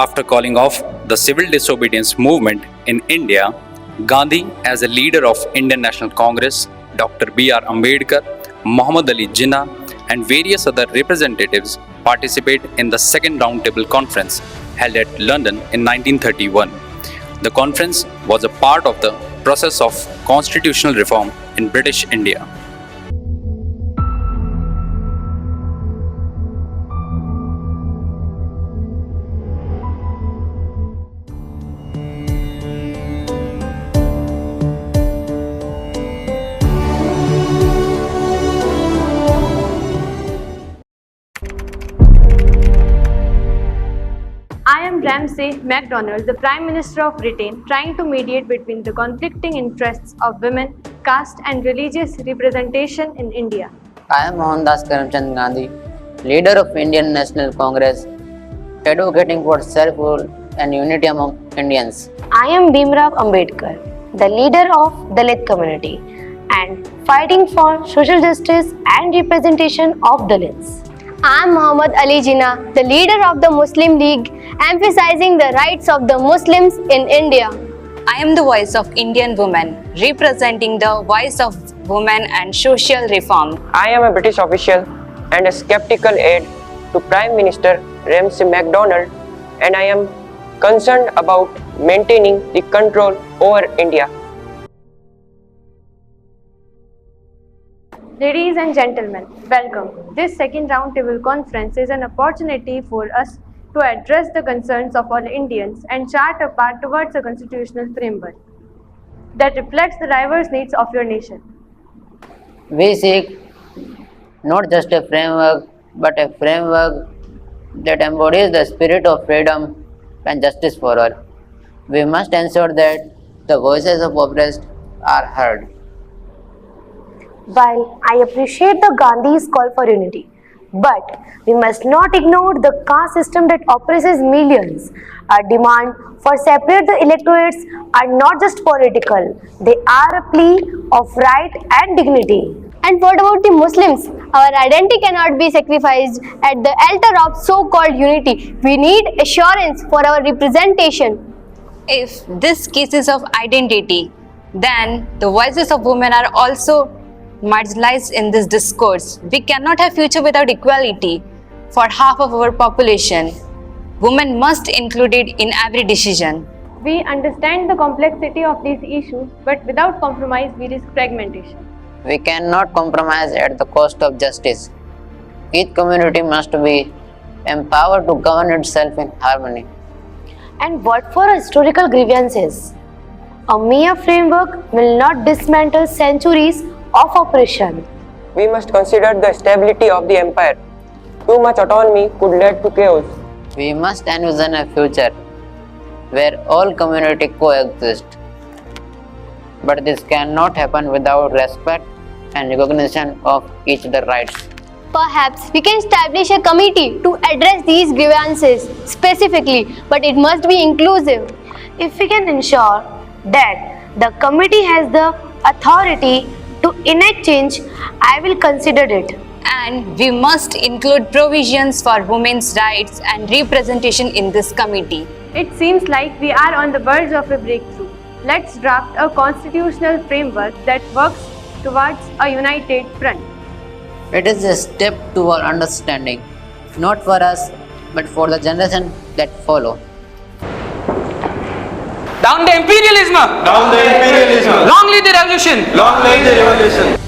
After calling off the civil disobedience movement in India, Gandhi, as a leader of Indian National Congress, Dr. B.R. Ambedkar, Muhammad Ali Jinnah, and various other representatives participate in the Second Roundtable Conference held at London in 1931. The conference was a part of the process of constitutional reform in British India. I am Ramsay MacDonald, the Prime Minister of Britain, trying to mediate between the conflicting interests of women, caste and religious representation in India. I am Mohandas Karamchand Gandhi, leader of Indian National Congress, advocating for self-rule and unity among Indians. I am Bhimrao Ambedkar, the leader of Dalit community and fighting for social justice and representation of Dalits. I am Muhammad Ali Jinnah, the leader of the Muslim League, emphasizing the rights of the Muslims in India. I am the voice of Indian women, representing the voice of women and social reform. I am a British official and a skeptical aide to Prime Minister Ramsay MacDonald, and I am concerned about maintaining the control over India. Ladies and gentlemen, welcome. This Second Roundtable Conference is an opportunity for us to address the concerns of all Indians and chart a path towards a constitutional framework that reflects the diverse needs of your nation. We seek not just a framework, but a framework that embodies the spirit of freedom and justice for all. We must ensure that the voices of oppressed are heard. While I appreciate the Gandhi's call for unity, but we must not ignore the caste system that oppresses millions. Our demand for separate the electorates are not just political, they are a plea of right and dignity. And what about the Muslims? Our identity cannot be sacrificed at the altar of so-called unity. We need assurance for our representation. If this cases of identity, then the voices of women are also marginalized in this discourse. We cannot have future without equality for half of our population. Women must included in every decision. We understand the complexity of these issues, but without compromise, we risk fragmentation. We cannot compromise at the cost of justice. Each community must be empowered to govern itself in harmony. And what for historical grievances? A mere framework will not dismantle centuries of oppression. We must consider the stability of the empire. Too much autonomy could lead to chaos. We must envision a future where all communities coexist. But this cannot happen without respect and recognition of each other's rights. Perhaps we can establish a committee to address these grievances specifically, but it must be inclusive. If we can ensure that the committee has the authority to enact change, I will consider it. And we must include provisions for women's rights and representation in this committee. It seems like we are on the verge of a breakthrough. Let's draft a constitutional framework that works towards a united front. It is a step toward understanding, not for us, but for the generation that follow. Down the imperialism! Down the imperialism! Long live the revolution! Long live the revolution!